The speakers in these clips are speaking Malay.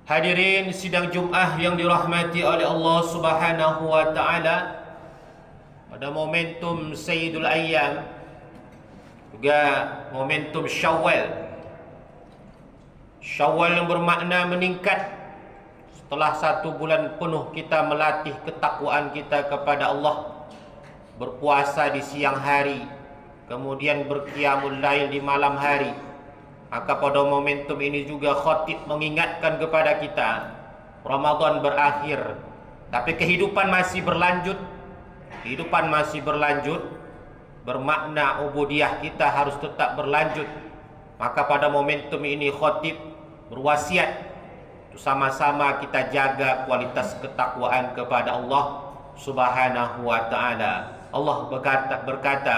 Hadirin sidang Jumaah yang dirahmati oleh Allah Subhanahu wa taala, pada momentum Sayyidul Ayyam, juga momentum Syawal. Syawal yang bermakna meningkat. Setelah 1 bulan penuh kita melatih ketakwaan kita kepada Allah, berpuasa di siang hari, kemudian berqiyamul lail di malam hari. Maka pada momentum ini juga khatib mengingatkan kepada kita, Ramadan berakhir, tapi kehidupan masih berlanjut. Kehidupan masih berlanjut, bermakna ubudiyah kita harus tetap berlanjut. Maka pada momentum ini khatib berwasiat sama-sama kita jaga kualitas ketakwaan kepada Allah Subhanahu wa taala. Allah berkata,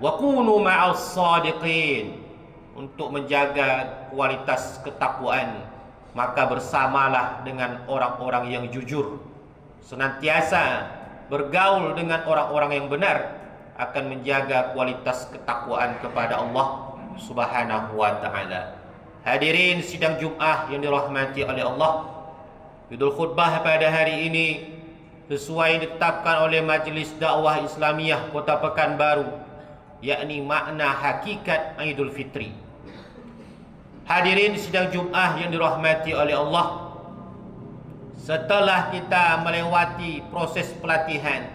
"Wa kunu ma'as shadiqin." Untuk menjaga kualitas ketakwaan, maka bersamalah dengan orang-orang yang jujur. Senantiasa bergaul dengan orang-orang yang benar akan menjaga kualitas ketakwaan kepada Allah Subhanahu wa taala. Hadirin sidang Jumaah yang dirahmati oleh Allah, judul khutbah pada hari ini sesuai ditetapkan oleh Majlis Dakwah Islamiyah Kota Pekanbaru, yakni makna hakikat Idul Fitri. Hadirin sidang Jumaah yang dirahmati oleh Allah, setelah kita melewati proses pelatihan,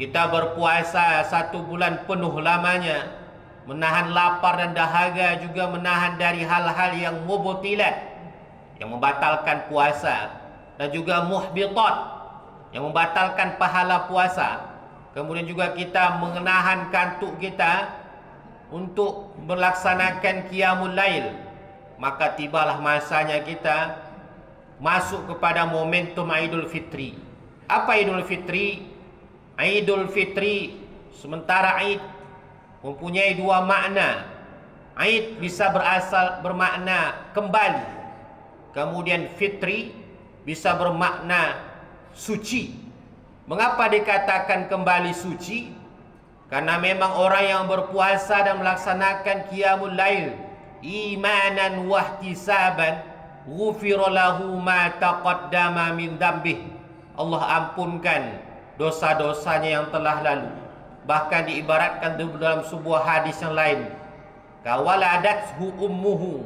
kita berpuasa 1 bulan penuh lamanya, menahan lapar dan dahaga, juga menahan dari hal-hal yang mubtilat, yang membatalkan puasa, dan juga muhbitat, yang membatalkan pahala puasa. Kemudian juga kita menahan kantuk kita untuk melaksanakan qiyamul lail. Maka tibalah masanya kita masuk kepada momentum Idul Fitri. Apa Idul Fitri? Idul Fitri, sementara Id mempunyai 2 makna. Id bisa bermakna kembali, kemudian Fitri bisa bermakna suci. Mengapa dikatakan kembali suci? Karena memang orang yang berpuasa dan melaksanakan qiyamul lail imanan wa ihtisaban, ghufira lahu ma taqaddama min dzambih. Allah ampunkan dosa-dosanya yang telah lalu. Bahkan diibaratkan dalam sebuah hadis yang lain, kawaladathu ummuhu,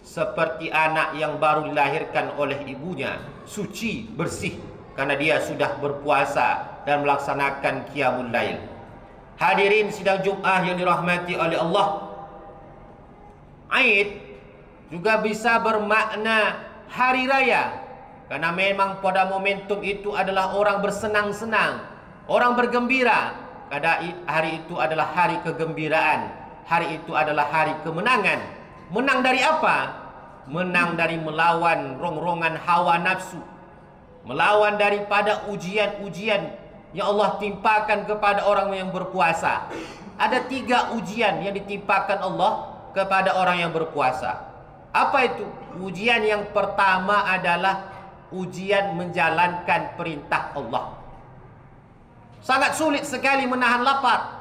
seperti anak yang baru dilahirkan oleh ibunya, suci, bersih, karena dia sudah berpuasa dan melaksanakan qiyamul lail. Hadirin sidang Jumaah yang dirahmati oleh Allah, Aid juga bisa bermakna hari raya, karena memang pada momentum itu adalah orang bersenang-senang, orang bergembira. Karena hari itu adalah hari kegembiraan, hari itu adalah hari kemenangan. Menang dari apa? Menang dari melawan rongrongan hawa nafsu, melawan daripada ujian-ujian yang Allah timpakan kepada orang yang berpuasa. Ada 3 ujian yang ditimpakan Allah kepada orang yang berpuasa. Apa itu? Ujian yang pertama adalah ujian menjalankan perintah Allah. Sangat sulit sekali menahan lapar,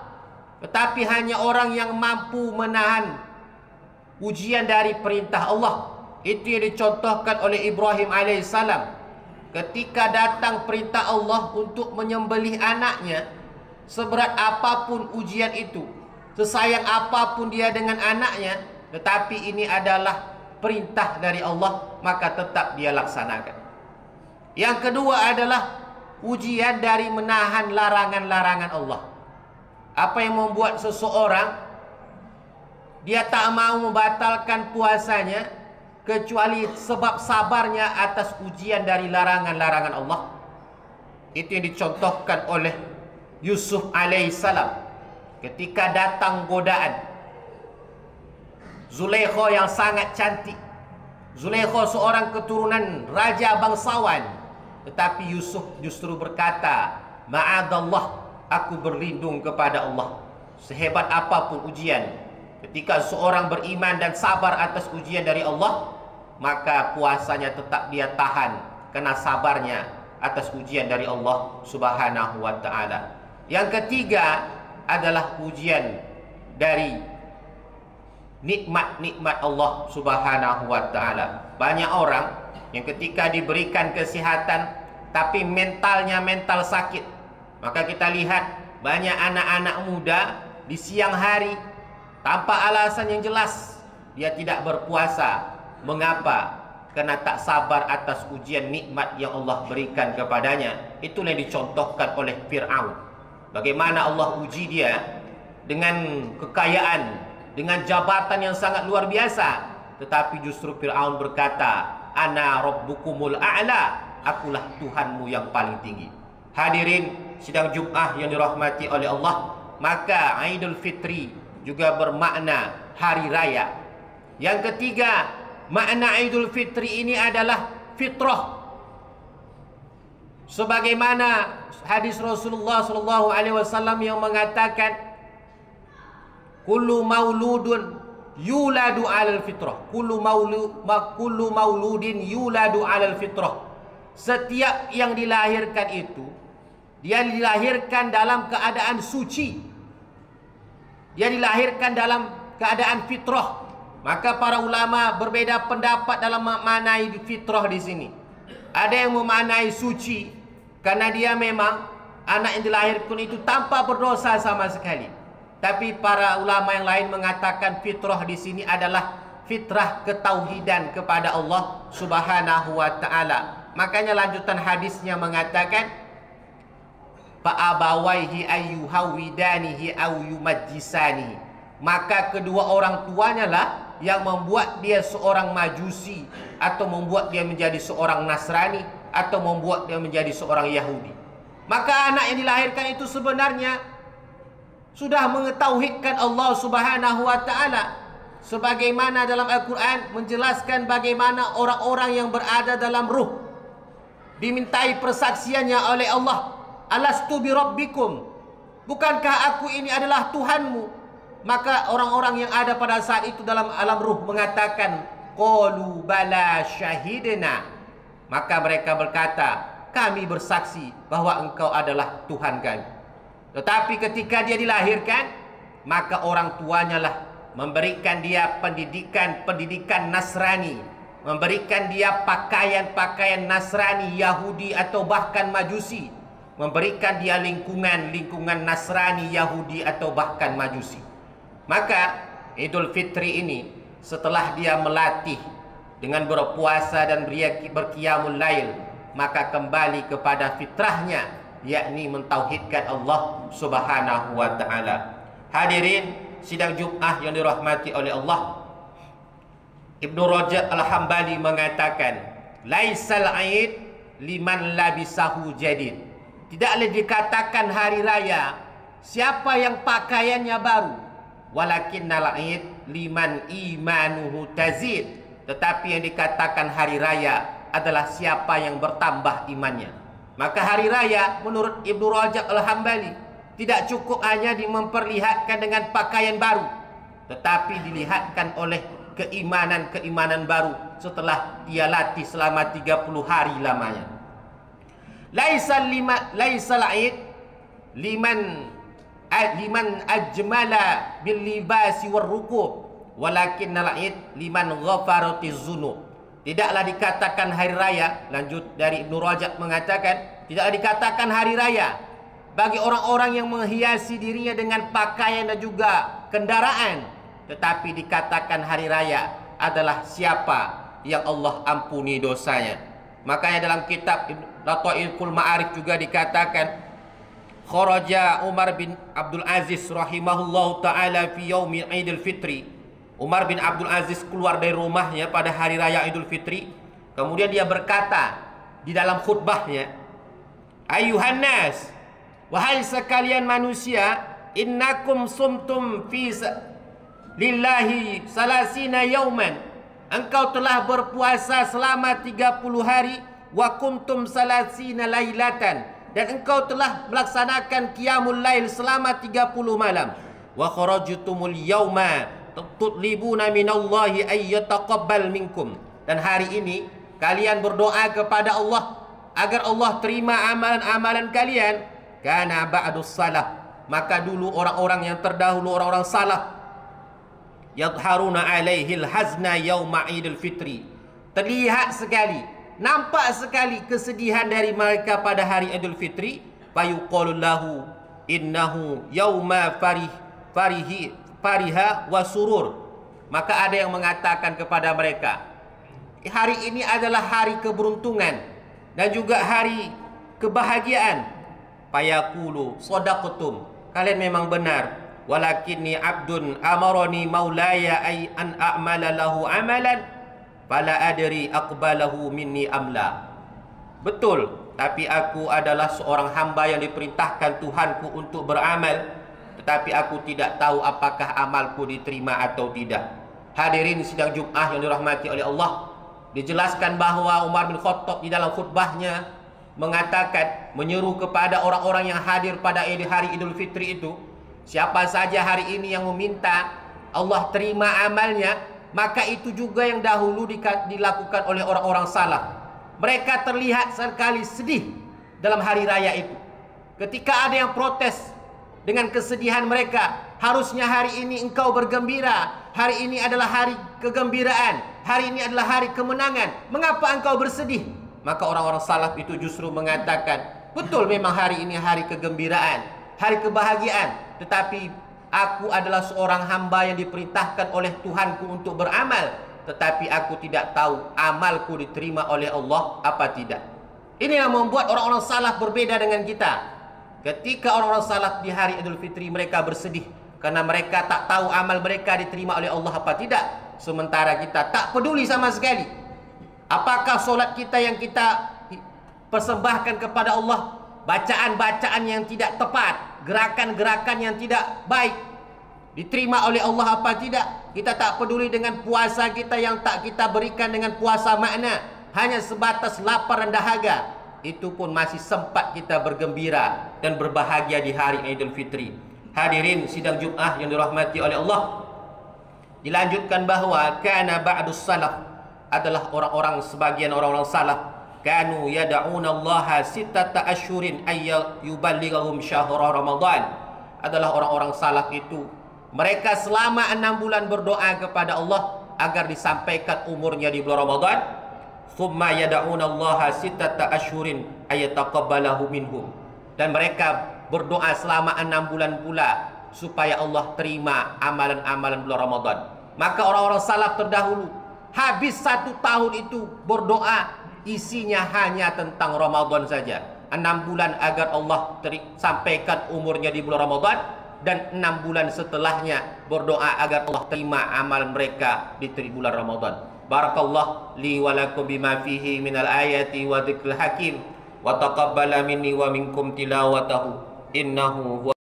tetapi hanya orang yang mampu menahan ujian dari perintah Allah. Itu yang dicontohkan oleh Ibrahim alaihissalam. Ketika datang perintah Allah untuk menyembelih anaknya, seberat apapun ujian itu, sesayang apapun dia dengan anaknya, tetapi ini adalah perintah dari Allah, maka tetap dia laksanakan. Yang kedua adalah ujian dari menahan larangan-larangan Allah. Apa yang membuat seseorang dia tak mau membatalkan puasanya kecuali sebab sabarnya atas ujian dari larangan-larangan Allah. Itu yang dicontohkan oleh Yusuf alaihissalam ketika datang godaan Zulaikha yang sangat cantik. Zulaikha seorang keturunan raja bangsawan, tetapi Yusuf justru berkata, "Ma'adallah, aku berlindung kepada Allah." Sehebat apapun ujian, ketika seorang beriman dan sabar atas ujian dari Allah, maka puasanya tetap dia tahan karena sabarnya atas ujian dari Allah Subhanahu wa taala. Yang ketiga adalah ujian dari nikmat-nikmat Allah Subhanahu wa taala. Banyak orang yang ketika diberikan kesihatan tapi mentalnya mental sakit. Maka kita lihat banyak anak-anak muda di siang hari tanpa alasan yang jelas dia tidak berpuasa. Mengapa? Karena tak sabar atas ujian nikmat yang Allah berikan kepadanya. Itulah yang dicontohkan oleh Fir'aun. Bagaimana Allah uji dia dengan kekayaan, dengan jabatan yang sangat luar biasa. Tetapi justru Fir'aun berkata, Ana Rabbukumul A'la, akulah Tuhanmu yang paling tinggi. Hadirin sidang Jum'ah yang dirahmati oleh Allah, maka Idul Fitri juga bermakna hari raya. Yang ketiga, makna Idul Fitri ini adalah fitrah. Sebagaimana hadis Rasulullah SAW yang mengatakan, kullu mauludun yuladu 'alal fitrah. Kullu mauludin yuladu 'alal fitrah. Setiap yang dilahirkan itu, dia dilahirkan dalam keadaan suci. Dia dilahirkan dalam keadaan fitrah. Maka para ulama berbeda pendapat dalam memaknai fitrah di sini. Ada yang memaknai suci karena dia memang anak yang dilahirkan itu tanpa berdosa sama sekali. Tapi para ulama yang lain mengatakan fitrah di sini adalah fitrah ketauhidan kepada Allah Subhanahu wa taala. Makanya lanjutan hadisnya mengatakan, fa'abawaihi ayyuhawidanihi aw yumajjisani. Maka kedua orang tuanya lah yang membuat dia seorang majusi, atau membuat dia menjadi seorang Nasrani, atau membuat dia menjadi seorang Yahudi. Maka anak yang dilahirkan itu sebenarnya sudah mengetahuikan Allah Subhanahu wa taala. Sebagaimana dalam Al-Quran menjelaskan bagaimana orang-orang yang berada dalam ruh dimintai persaksiannya oleh Allah. Alastu bi rabbikum, bukankah aku ini adalah Tuhanmu? Maka orang-orang yang ada pada saat itu dalam alam ruh mengatakan, qalu bala syahidna. Maka mereka berkata, kami bersaksi bahwa engkau adalah Tuhan kami. Tetapi ketika dia dilahirkan, maka orang tuanya lah memberikan dia pendidikan Nasrani, memberikan dia pakaian Nasrani, Yahudi atau bahkan Majusi, memberikan dia lingkungan Nasrani, Yahudi atau bahkan Majusi. Maka Idul Fitri ini setelah dia melatih dengan berpuasa dan berqiyamul lail, maka kembali kepada fitrahnya, yakni mentauhidkan Allah Subhanahu wa taala. Hadirin sidang Jum'ah yang dirahmati oleh Allah, Ibnu Rajab Al-Hambali mengatakan, laisal aid liman labisahu jadid. Tidaklah dikatakan hari raya siapa yang pakaiannya baru, walakinnal aid liman imanuhu tazid. Tetapi yang dikatakan hari raya adalah siapa yang bertambah imannya. Maka hari raya menurut Ibnu Rajab Al-Hambali tidak cukup hanya memperlihatkan dengan pakaian baru, tetapi dilihatkan oleh keimanan baru setelah dia latih selama 30 hari lamanya. Laisal aid liman ajmala bil libasi war rukub, walakinnal aid liman ghafaratiz zunub. Tidaklah dikatakan hari raya, lanjut dari Ibnu Rajab mengatakan, tidak dikatakan hari raya bagi orang-orang yang menghiasi dirinya dengan pakaian dan juga kendaraan, tetapi dikatakan hari raya adalah siapa yang Allah ampuni dosanya. Makanya dalam kitab Lataiful Ma'arif juga dikatakan, kharaja Umar bin Abdul Aziz rahimahullahu ta'ala fi yaumi Idul Fitri. Umar bin Abdul Aziz keluar dari rumahnya pada hari raya Idul Fitri. Kemudian dia berkata di dalam khutbahnya, ayuhan nas, wahai sekalian manusia, innakum sumtum fi lillahi salasina yauman. Engkau telah berpuasa selama 30 hari, wa kuntum salasina lailatan, dan engkau telah melaksanakan qiyamul lail selama 30 malam. Wa kharajtumul yauma tutlibuna minallahi ay yataqabbal minkum, dan hari ini kalian berdoa kepada Allah agar Allah terima amalan-amalan kalian. Kana ba'dus salah, maka dulu orang-orang yang terdahulu, orang-orang salah, yadharuna alaihil hazna yauma idul fitri. Terlihat sekali, nampak sekali kesedihan dari mereka pada hari Idul Fitri. Fayuqalu lahu innahu yauma fariha wa surur. Maka ada yang mengatakan kepada mereka, hari ini adalah hari keberuntungan dan juga hari kebahagiaan. Fayaqulu sadaqtum, kalian memang benar. Walakinni abdun amarani maulaya ay an a'mala lahu amalan fala adri aqbalahu minni amla. Betul, tapi aku adalah seorang hamba yang diperintahkan Tuhanku untuk beramal, tetapi aku tidak tahu apakah amalku diterima atau tidak. Hadirin sidang Jumat yang dirahmati oleh Allah, dijelaskan bahawa Umar bin Khattab di dalam khutbahnya mengatakan, menyeru kepada orang-orang yang hadir pada hari Idul Fitri itu, siapa saja hari ini yang meminta Allah terima amalnya, maka itu juga yang dahulu dilakukan oleh orang-orang salaf. Mereka terlihat sekali sedih dalam hari raya itu. Ketika ada yang protes dengan kesedihan mereka, harusnya hari ini engkau bergembira, hari ini adalah hari kegembiraan, hari ini adalah hari kemenangan, mengapa engkau bersedih? Maka orang-orang salaf itu justru mengatakan, betul memang hari ini hari kegembiraan, hari kebahagiaan, tetapi aku adalah seorang hamba yang diperintahkan oleh Tuhanku untuk beramal, tetapi aku tidak tahu amalku diterima oleh Allah apa tidak. Ini yang membuat orang-orang salaf berbeda dengan kita. Ketika orang-orang salaf di hari Idul Fitri mereka bersedih karena mereka tak tahu amal mereka diterima oleh Allah apa tidak. Sementara kita tak peduli sama sekali. Apakah solat kita yang kita persembahkan kepada Allah, bacaan-bacaan yang tidak tepat, gerakan-gerakan yang tidak baik, diterima oleh Allah apa tidak? Kita tak peduli dengan puasa kita yang tak kita berikan dengan puasa makna, hanya sebatas lapar dan dahaga. Itu pun masih sempat kita bergembira dan berbahagia di hari Idul Fitri. Hadirin sidang Jumat yang dirahmati oleh Allah, dilanjutkan bahawa kana ba'dus salaf, adalah orang-orang, sebagian orang-orang salaf, kanu yad'una Allah sittata asyhurin ay yuballighahum syahra Ramadan. Adalah orang-orang salaf itu, mereka selama 6 bulan berdoa kepada Allah agar disampaikan umurnya di bulan Ramadan. Thumma yad'una Allah sittata asyhurin ay yataqabbalahu minhum. Dan mereka berdoa selama 6 bulan pula supaya Allah terima amalan-amalan bulan Ramadan. Maka orang-orang salaf terdahulu habis 1 tahun itu berdoa, isinya hanya tentang Ramadan saja. 6 bulan agar Allah sampaikan umurnya di bulan Ramadan, dan 6 bulan setelahnya berdoa agar Allah terima amal mereka di bulan Ramadan. Barakallah li wa lakum bima fihi minal ayati wa dzikril hakim, wa taqabbala minni wa minkum tilawatahu innahu